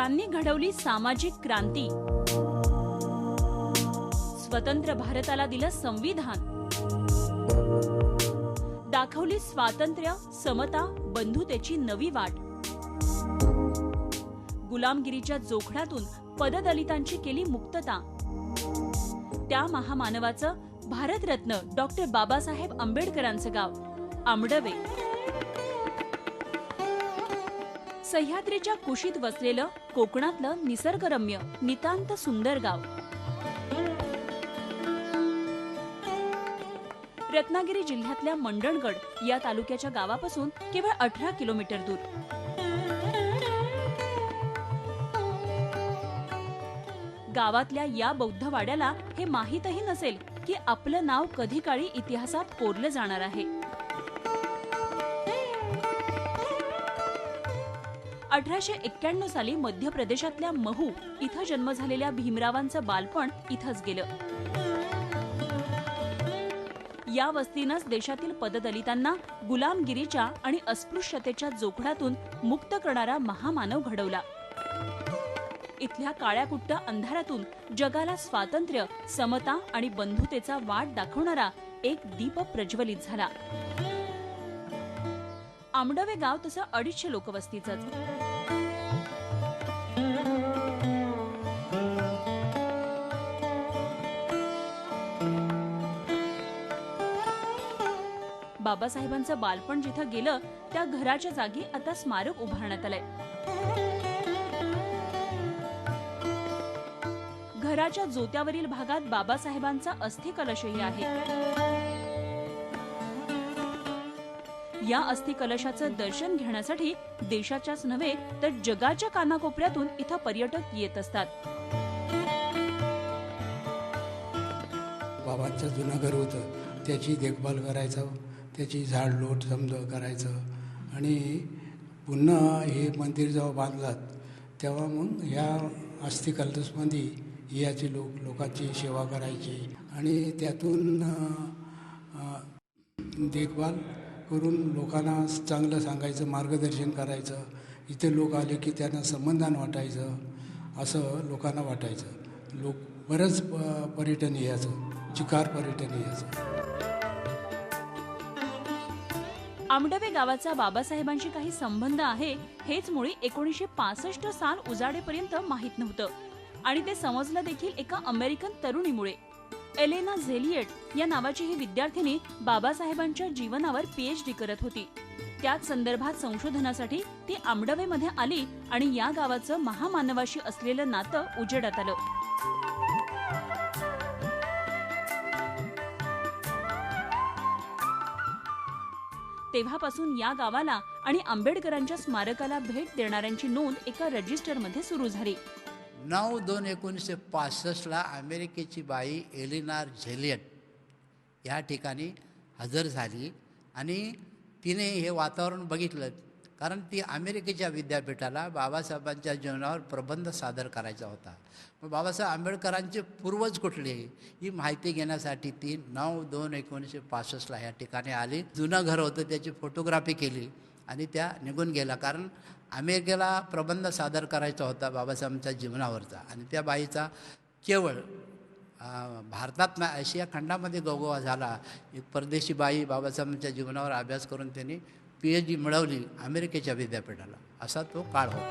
त्यांनी घडवली सामाजिक क्रांती, स्वतंत्र भारताला दिलं संविधान, दाखवली स्वातंत्र्य, समता, बंधुतेची नवी वाट, गुलामगिरीच्या जोखडातून पददलितांची केली मुक्तता. त्या महामानवाचं भारतरत्न डॉक्टर बाबासाहेब आंबेडकरांचं गाव आंबडवे. सह्याद्रीच्या कुशीत वसलेलं कोकणातलं निसर्गरम्य नितांत सुंदर गाव. रत्नागिरी जिल्ह्यातल्या मंडणगड या तालुक्याच्या गावापासून केवळ 18 किलोमीटर दूर. गावातल्या या बौद्ध वाड्याला हे माहीतही नसेल की आपलं नाव कधी काळी इतिहासात कोरलं जाणार आहे. 1891 साली मध्य प्रदेशातल्या महू इथं जन्म झालेल्या भीमरावांचं बालपण इथंच गेलं. या वस्तीनंच देशातील पददलितांना गुलामगिरीच्या आणि अस्पृश्यतेच्या जोखडातून मुक्त करणारा महामानव घडवला. इथल्या काळ्याकुट्ट अंधारातून जगाला स्वातंत्र्य, समता आणि बंधुतेचा वाट दाखवणारा एक दीप प्रज्वलित झाला. आंबडवे गाव तसं 250 लोकवस्तीचंच. बाबासाहेबांचं बालपण जिथं गेलं त्या घराच्या जागी आता स्मारक उभारण्यात आलंय. घराच्या जोत्यावरील भागात बाबासाहेबांचा अस्थिकलशही आहे. या अस्थिकलशाचं दर्शन घेण्यासाठी देशाच्याच नव्हे तर जगाच्या कानाकोपऱ्यातून इथं पर्यटक येत असतात. बाबांचं जुनं घर होतं, त्याची देखभाल करायचं, त्याची झाडलोट समजा करायचं आणि पुन्हा हे मंदिर जेव्हा बांधलात तेव्हा मग ह्या अस्थिकलशमध्ये याची लोकांची सेवा करायची आणि त्यातून देखभाल करून लोकांना चांगलं सांगायचं, मार्गदर्शन करायचं. इथे लोक आले की त्यांना समाधान वाटायचं, असं लोकांना वाटायचं. लोक बरंच पर्यटन यायचं, चिकार पर्यटन यायचं. आंबडवे गावाचा बाबासाहेबांशी काही संबंध आहे हेच मुळी 1965 साल उजाडेपर्यंत माहीत नव्हतं आणि ते समजलं देखील एका अमेरिकन तरुणीमुळे. एलेना झेलियट या नावाची ही विद्यार्थिनी बाबासाहेबांच्या जीवनावर PhD करत होती. त्याच संदर्भात संशोधनासाठी ती आंबडवेमध्ये आली आणि या गावाचं महामानवाशी असलेलं नातं उजेडात आलं. तेव्हापासून या गावाला आणि आंबेडकरांच्या स्मारकाला भेट देणाऱ्यांची नोंद एका रजिस्टरमध्ये सुरू झाली. 9/2/1965 अमेरिकेची बाई एलिनार झेलियट या ठिकाणी हजर झाली आणि तिने हे वातावरण बघितलं. कारण ती अमेरिकेच्या विद्यापीठाला बाबासाहेबांच्या जीवनावर प्रबंध सादर करायचा होता. मग बाबासाहेब आंबेडकरांचे पूर्वज कुठले ही माहिती घेण्यासाठी ती 9/2/1965 या ठिकाणी आली. जुनं घर होतं, त्याची फोटोग्राफी केली आणि त्या निघून गेला. कारण अमेरिकेला प्रबंध सादर करायचा होता बाबासाहेबांच्या जीवनावरचा आणि त्या बाईचा केवळ भारतात ना आशिया खंडामध्ये गोगोवा झाला. एक परदेशी बाई बाबासाहेबांच्या जीवनावर अभ्यास करून त्यांनी PhD मिळवली अमेरिकेच्या विद्यापीठाला. असा तो काळ होता.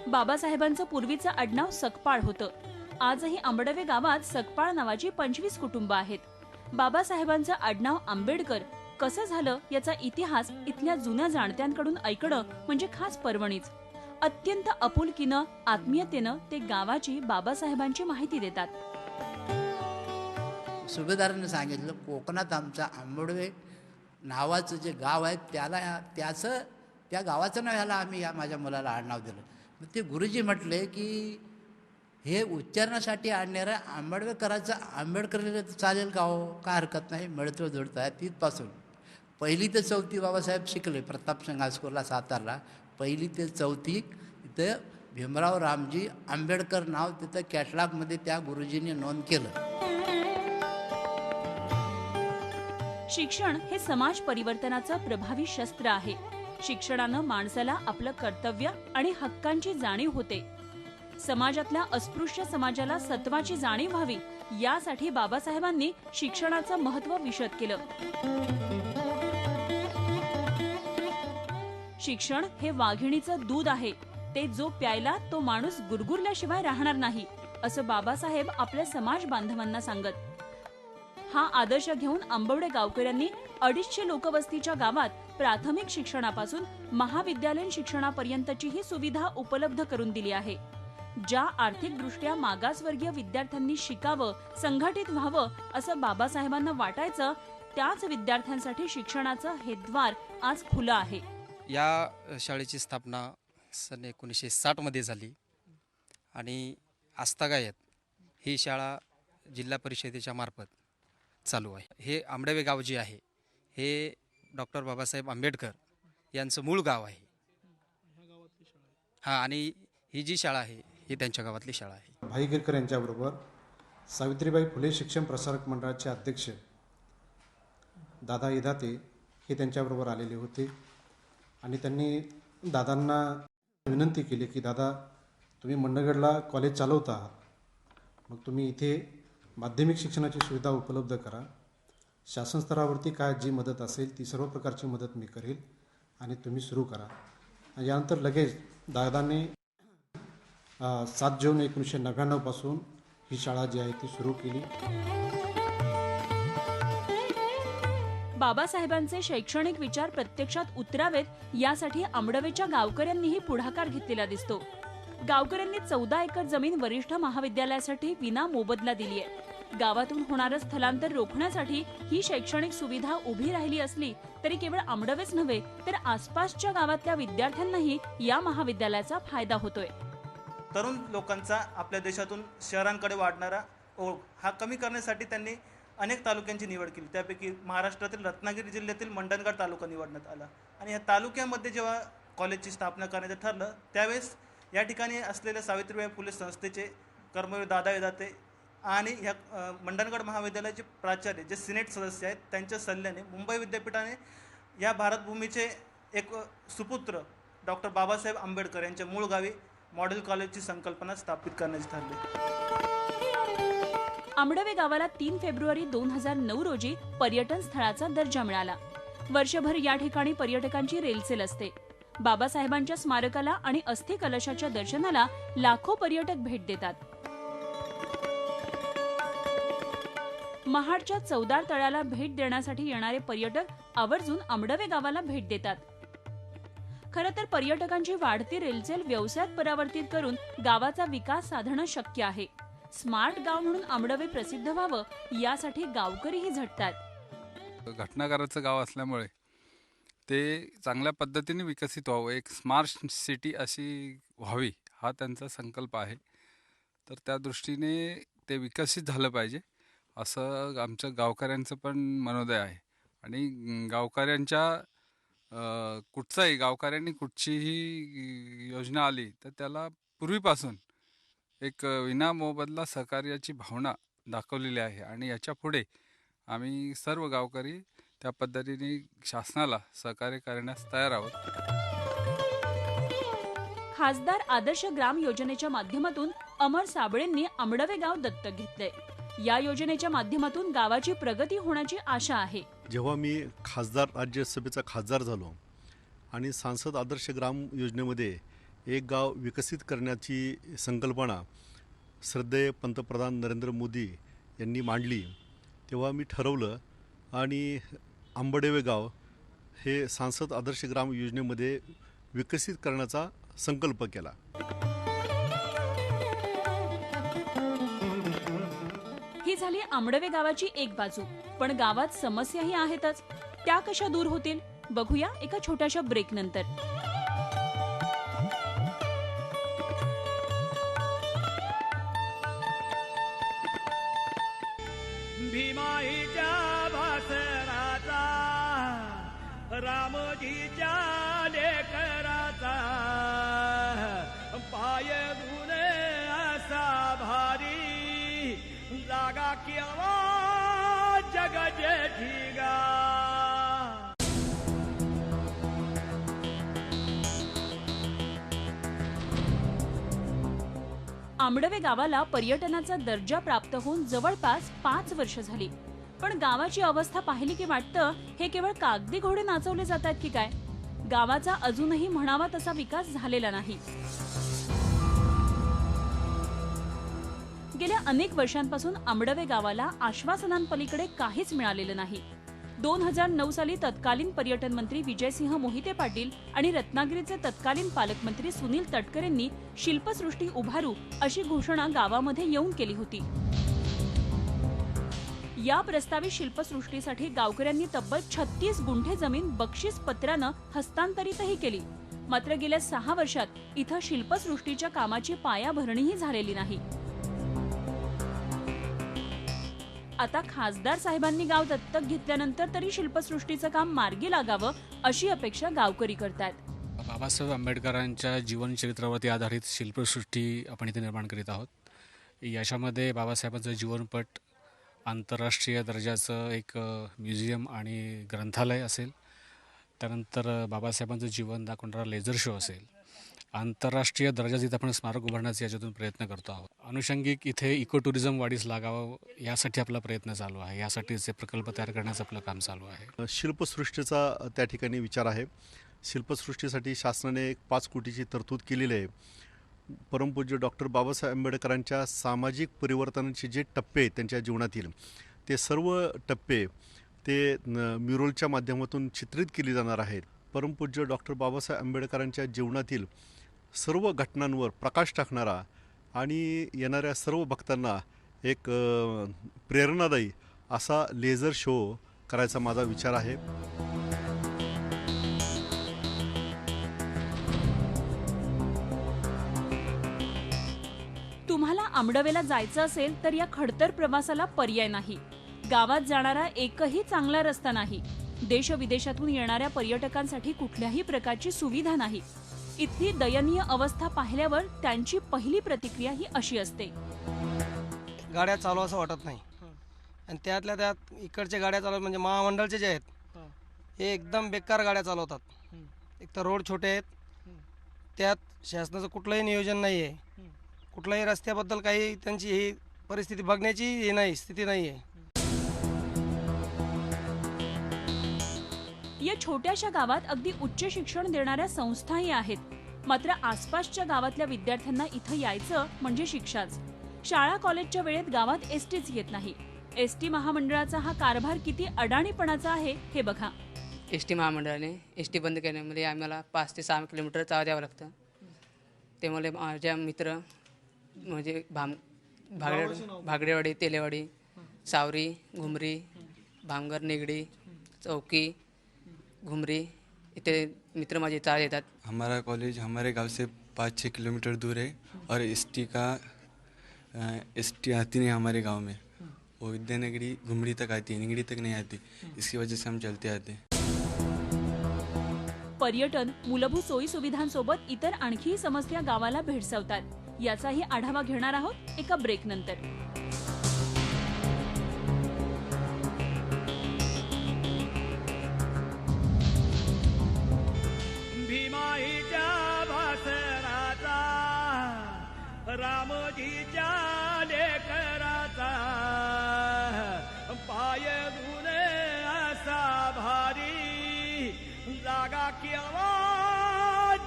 बाबासाहेबांचं पूर्वीचं आडनाव सकपाळ होतं. आजही आंबडवे गावात सकपाळ नावाची 25 कुटुंब आहेत. बाबासाहेबांचं आडनाव आंबेडकर कसं झालं याचा इतिहास इथल्या जुन्या जाणत्यांकडून ऐकणं म्हणजे खास पर्वणीच. अत्यंत आपुलकीनं, आत्मीयतेनं ते गावाची, बाबासाहेबांची माहिती देतात. सुभेदारांनी सांगितलं कोकणात आमचा आंबडवे नावाचं जे गाव आहे त्या गावाचं नाव ह्याला आम्ही माझ्या मुलाला आडनाव दिलं. मग ते गुरुजी म्हटले की हे उच्चारणासाठी आणणारं आंबेडकरांचं आंबेडकर चालेल का हो? काय हरकत नाही, मिळतं जुळतं आहे. तिथपासून 1ली ते 4थी बाबासाहेब शिकले प्रतापसिंग हायस्कूलला सातारला. 1ली ते 4थी इथं भीमराव रामजी आंबेडकर नाव तिथं कॅटलॉगमध्ये त्या गुरुजींनी नोंद केलं. शिक्षण हे समाज परिवर्तनाचं प्रभावी शस्त्र आहे. शिक्षणानं माणसाला आपलं कर्तव्य आणि हक्कांची जाणीव होते. समाजातल्या अस्पृश्य समाजाला सत्वाची जाणीव व्हावी यासाठी बाबासाहेबांनी शिक्षणाचं महत्त्व विशद केलं. शिक्षण हे वाघिणीचं दूध आहे, ते जो प्यायला तो माणूस गुरगुरल्याशिवाय राहणार नाही, असं बाबासाहेब आपल्या समाज बांधवांना सांगत. हा आदर्श घेऊन आंबवडे गावकऱ्यांनी 250 लोकवस्तीच्या गावात प्राथमिक शिक्षणापासून महाविद्यालयीन शिक्षणापर्यंतची ही सुविधा उपलब्ध करून दिली आहे. ज्या आर्थिकदृष्ट्या मागासवर्गीय विद्यार्थ्यांनी शिकावं, संघटित व्हावं असं बाबासाहेबांना वाटायचं, त्याच विद्यार्थ्यांसाठी शिक्षणाचं हे द्वार आज खुलं आहे. या शाळेची स्थापना सन 1960 झाली आणि आजतागायत ही शाळा जिल्हा परिषदेच्या मार्फत चालू आहे. हे आंबडवे गाव जे आहे हे डॉक्टर बाबासाहेब आंबेडकर यांचं मूळ गाव आहे. हां, आणि ही जी शाळा आहे ही त्यांच्या गावातली शाळा आहे. भाई गिरकर यांच्याबरोबर सावित्रीबाई फुले शिक्षण प्रसारक मंडळाचे अध्यक्ष दादा इदाते हे त्यांच्याबरोबर आलेले होते आणि त्यांनी दादांना विनंती केली की दादा, तुम्ही मंडगडला कॉलेज चालवता आहात, मग तुम्ही इथे माध्यमिक शिक्षणाची सुविधा उपलब्ध करा. शासन स्तरावरती काय जी मदत असेल ती सर्व प्रकारची मदत मी करेल आणि तुम्ही सुरू करा. आणि यानंतर लगेच दादांनी 7 जून 1999 पासून ही शाळा जी आहे ती सुरू केली. बाबासाहेबांचे शैक्षणिक विचार प्रत्यक्षात उतरावेत यासाठी आंबडवेच्या गावकऱ्यांनीही पुढाकार घेतलेला दिसतो. गावकऱ्यांनी 14 एकर जमीन वरिष्ठ महाविद्यालयासाठी विना मोबदला दिली आहे. गावातून होणारं स्थलांतर रोखण्यासाठी ही शैक्षणिक सुविधा उभी राहिली असली तरी केवळ आंबडवेच नव्हे तर आसपासच्या गावातल्या विद्यार्थ्यांनाही या महाविद्यालयाचा फायदा होतोय. तरुण लोकांचा आपल्या देशातून शहरांकडे वाढणारा ओघ हा कमी करण्यासाठी त्यांनी अनेक तालुक्यांची निवड केली. त्यापैकी महाराष्ट्रातील रत्नागिरी जिल्ह्यातील मंडणगड तालुका निवडण्यात आला आणि या तालुक्यामध्ये जेव्हा कॉलेजची स्थापना करण्याचं ठरलं त्यावेळेस या ठिकाणी असलेल्या सावित्रीबाई फुले संस्थेचे कर्मवीर दादा इदाते आणि ह्या मंडणगड महाविद्यालयाचे प्राचार्य जे सिनेट सदस्य आहेत त्यांच्या सल्ल्याने मुंबई विद्यापीठाने या भारतभूमीचे एक सुपुत्र डॉक्टर बाबासाहेब आंबेडकर यांच्या मूळ गावी मॉडेल कॉलेजची संकल्पना स्थापित करण्याचे ठरले. आंबडवे गावाला 3 फेब्रुवारी 2009 रोजी पर्यटन स्थळाचा दर्जा मिळाला. वर्षभर या ठिकाणी पर्यटकांची रेलचेल असते. बाबासाहेबांच्या स्मारकाला आणि अस्थि कलशाच्या दर्शनाला लाखो पर्यटक भेट देतात. महाडच्या चौदार तळ्याला भेट देण्यासाठी येणारे पर्यटक आवर्जून आंबडवे गावाला भेट देतात. खरं तर पर्यटकांची वाढती रेलचेल व्यवसायात परावर्तित करून गावाचा विकास साधणं शक्य आहे. स्मार्ट गाव म्हणून आंबडवे प्रसिद्ध व्हावं यासाठी गावकरीही झटतात. घटनाकाराचं गाव असल्यामुळे ते चांगल्या पद्धतीने विकसित व्हावं, एक स्मार्ट सिटी अशी व्हावी हा त्यांचा संकल्प आहे. तर त्या दृष्टीने ते विकसित झालं पाहिजे असं आमच्या गावकऱ्यांचं पण मनोदय आहे. आणि गावकऱ्यांनी कुठचीही योजना आली तर त्याला पूर्वीपासून एक विना मोबदला सहकार्याची भावना दाखवलेली आहे आणि याच्या पुढे आम्ही सर्व गावकरी त्या पद्धतीने शासनाला सहकार्य करण्यास तयार आहोत. खासदार आदर्श ग्राम योजनेच्या माध्यमातून अमर साबळेंनी आंबडवे गाव दत्तक घेतलंय. या योजनेच्या माध्यमातून गावाची प्रगती होण्याची आशा आहे. जेव्हा मी राज्यसभेचा खासदार झालो आणि सांसद आदर्श ग्राम योजनेमध्ये एक गाव विकसित करण्याची संकल्पना श्रद्धेय पंतप्रधान नरेंद्र मोदी यांनी मांडली, तेव्हा मी ठरवलं आणि आंबडवे गाव हे सांसद आदर्श ग्राम योजनेमध्ये विकसित करण्याचा संकल्प केला. ही झाली आंबडवे गावाची एक बाजू, पण गावात समस्याही आहेतच. त्या कशा दूर होतील बघूया एका छोट्याशा ब्रेक नंतर. भीमाईच्या भासराचा, रामजीच्या लेकराचा, पाय धुणे असा भारी, जागा केव्हा जग जेठीगा. आंबडवे गावाला पर्यटनाचा दर्जा प्राप्त होऊन जवळपास 5 वर्ष झाली. पण गावाची अवस्था पाहिली की वाटतं हे केवळ कागदी घोडे नाचवले जातात की काय. गावाचा अजूनही म्हणावा तसा विकास झालेला नाही. गेल्या अनेक वर्षांपासून आंबडवे गावाला आश्वासनांपलीकडे काहीच मिळालेलं नाही. 2009 साली तत्कालीन पर्यटन मंत्री विजयसिंह मोहिते पाटील आणि रत्नागिरीचे तत्कालीन पालकमंत्री सुनील तटकरेंनी शिल्पसृष्टी उभारू अशी घोषणा गावामध्ये येऊन केली होती. या प्रस्तावित शिल्पसृष्टीसाठी गावकऱ्यांनी तब्बल 36 गुंठे जमीन बक्षीस पत्रानं हस्तांतरितही केली. मात्र गेल्या 6 वर्षात इथं शिल्पसृष्टीच्या कामाची पायाभरणीही झालेली नाही. आता खासदार साहेबांनी गाव दत्तक घेतल्यानंतर तरी शिल्पसृष्टीचं काम मार्गी लागावं अशी अपेक्षा गावकरी करतात. बाबासाहेब आंबेडकरांच्या जीवनचरित्रावरती आधारित शिल्पसृष्टी आपण इथे निर्माण करीत आहोत. याच्यामध्ये बाबासाहेबांचं जीवनपट, आंतरराष्ट्रीय दर्जाचं एक म्युझियम आणि ग्रंथालय असेल. त्यानंतर बाबासाहेबांचं जीवन दाखवणारा लेझर शो असेल. आंतरराष्ट्रीय दर्जाचं इथं आपण स्मारक उभारण्याचा याच्यातून प्रयत्न करतो आहोत. अनुषंगिक इथे इको टुरिझम वाढीस लागावं यासाठी आपला प्रयत्न चालू आहे. यासाठीचे प्रकल्प तयार करण्याचं आपलं काम चालू आहे. शिल्पसृष्टीचा त्या ठिकाणी विचार आहे. शिल्पसृष्टीसाठी शासनाने 5 कोटीची तरतूद केलेली आहे. परमपूज्य डॉक्टर बाबासाहेब आंबेडकरांच्या सामाजिक परिवर्तनाचे जे टप्पे आहेत त्यांच्या जीवनातील, ते सर्व टप्पे ते म्युरलच्या माध्यमातून चित्रित केली जाणार आहेत. परमपूज्य डॉक्टर बाबासाहेब आंबेडकरांच्या जीवनातील सर्व घटनांवर प्रकाश टाकणारा आणि येणाऱ्या सर्व भक्तांना एक प्रेरणादायी असा लेझर शो करायचा माझा विचार आहे. तुम्हाला आंबडवेला जायचं असेल तर या खडतर प्रवासाला पर्याय नाही. गावात जाणारा एकही चांगला रस्ता नाही. देशविदेशातून येणाऱ्या पर्यटकांसाठी कुठल्याही प्रकारची सुविधा नाही. इथली दयनीय अवस्था पाहिल्यावर त्यांची पहिली प्रतिक्रिया ही अशी असते. गाड्या चालू असं वाटत नाही. आणि त्यातल्या त्यात इकडच्या गाड्या चालवत म्हणजे महामंडळचे जे आहेत हे एकदम बेकार गाड्या चालवतात. एक तर रोड छोटे आहेत, त्यात शासनाचं कुठलंही नियोजन नाही आहे. कुठल्याही रस्त्याबद्दल काही त्यांची ही परिस्थिती बघण्याची हे नाही, स्थिती नाही आहे. या छोट्याशा गावात अगदी उच्च शिक्षण देणाऱ्या संस्थाही आहेत. मात्र आसपासच्या गावातल्या विद्यार्थ्यांना इथं यायचं म्हणजे शिक्षाच. शाळा कॉलेजच्या वेळेत गावात एसटीच येत नाही. एसटी महामंडळाचा हा कारभार किती अडाणीपणाचा आहे हे बघा. एसटी महामंडळाने एसटी बंद केल्यामुळे आम्हाला 5 ते 6 किलोमीटर चालत द्यावं लागतं. त्यामुळे माझ्या मित्र म्हणजे भागडेवाडी, तेलेवाडी, सावरी, घुमरी, भामगर, निगडी, चौकी, घुमरी इतने मित्र मुझे चाल देता। हमारा कॉलेज हमारे गांव से 5-6 किलोमीटर दूर है और एसटी आती नहीं हमारे गांव में। वो विद्यानगरी घुमरी तक आती है, निगड़ी तक नहीं आती। इसकी वजह से हम चलते आते हैं। पर्यटन, मूलभूत सोयी सुविधांसोबत इतर आणखी समस्या गावाला भेडसावतात। याचाही आढावा घेणार आहोत एका ब्रेक नंतर। भीमाईच्या भासराचा, रामजीच्या लेकराचा, पाय धुणे असा भारी, जागा केव्हा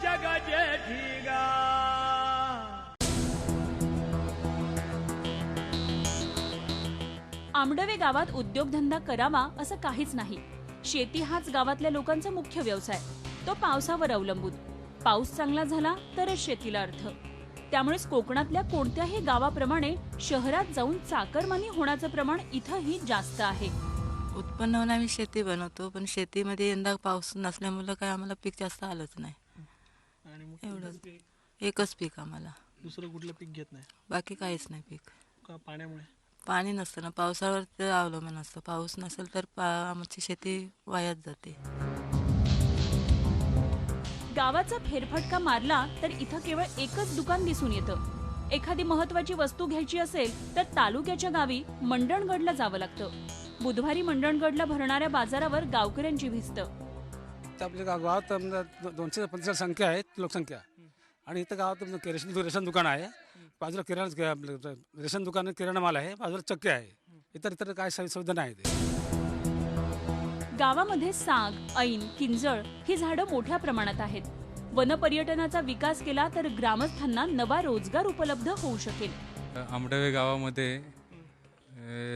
जग जेठीगा। आंबडवे गावात उद्योगधंदा करावा असं काहीच नाही। शेती हाच गावातल्या लोकांचा मुख्य व्यवसाय। तो पावसावर अवलंबून। पाऊस चांगला झाला तरच शेतीला अर्थ। त्यामुळेच कोकणातल्या कोणत्याही गावाप्रमाणे शहरात जाऊन चाकरमानी होण्याचं प्रमाण इथंही जास्त आहे। उत्पन्न होऊन आम्ही शेती बनवतो, पण शेतीमध्ये यंदा पाऊस नसल्यामुळे काय आम्हाला पीक जास्त आलंच नाही। एवढंच एकच पीक आम्हाला, दुसरं कुठलं पीक घेत नाही। बाकी काहीच नाही पीक। का पाण्यामुळे? पाणी नसतं ना, पावसावर ते अवलंबून असतं। पाऊस नसेल तर आमची शेती वायात जाते। गावाचा फेरफटका मारला तर इथं केवळ एकच दुकान दिसून येतं। एखादी महत्त्वाची वस्तू घ्यायची असेल तर तालुक्याच्या गावी मंडणगडला जावं लागतं। बुधवारी मंडणगडला भरणाऱ्या बाजारावर गावकऱ्यांची भिस्त। आपल्या गावात 250 संख्या आहे लोकसंख्या, आणि इथं गावात रेशन दुकान आहे, बाजूला आपलं रेशन दुकान, किराणा माल आहे, बाजूला चक्की आहे. इतर काय सुविधा नाही ते. गावामध्ये साग, ऐन, किंजळ ही झाडं मोठ्या प्रमाणात आहेत. वनपर्यटनाचा विकास केला तर ग्रामस्थांना नवा रोजगार उपलब्ध होऊ शकेल. आंबडवे गावामध्ये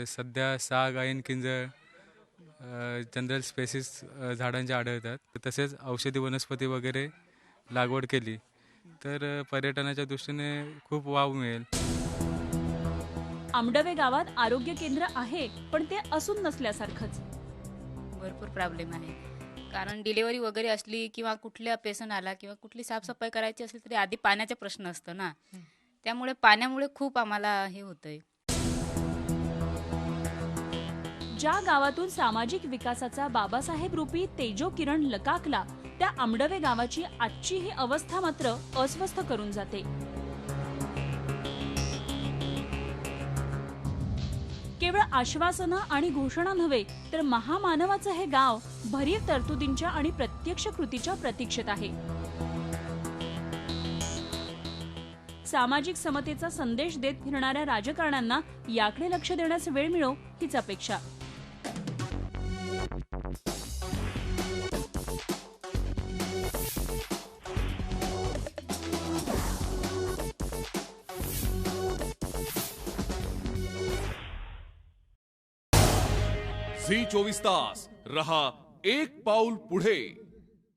सध्या साग, ऐन, किंजळ, जनरल स्पेसिस झाडांचे आढळतात. तसेच औषधी वनस्पती वगैरे लागवड केली तर पर्यटनाच्या दृष्टीने खूप वाव मिळेल. आंबडवे गावात आरोग्य केंद्र आहे, पण ते असून नसल्यासारखंच. भरपूर प्रॉब्लेम आहे, कारण डिलिव्हरी वगैरे असली किंवा कुठल्या पेशंट आला किंवा कुठली साफसफाई करायची असली तरी आधी पाण्याचा प्रश्न असतो ना. त्यामुळे पाण्यामुळे खूप आम्हाला हे होतंय. ज्या गावातून सामाजिक विकासाचा बाबासाहेब रूपी तेजो किरण लकाकला, त्या आंबडवे गावाची आजची ही अवस्था मात्र अस्वस्थ करून जाते. केवळ आश्वासनं आणि घोषणा नव्हे तर महामानवाचं हे गाव भरीव तरतुदींच्या आणि प्रत्यक्ष कृतीच्या प्रतीक्षेत आहे. सामाजिक समतेचा संदेश देत फिरणाऱ्या राजकारण्यांना याकडे लक्ष देण्यास वेळ मिळो हीच अपेक्षा. झी 24 तास रहा एक पाऊल पुढे.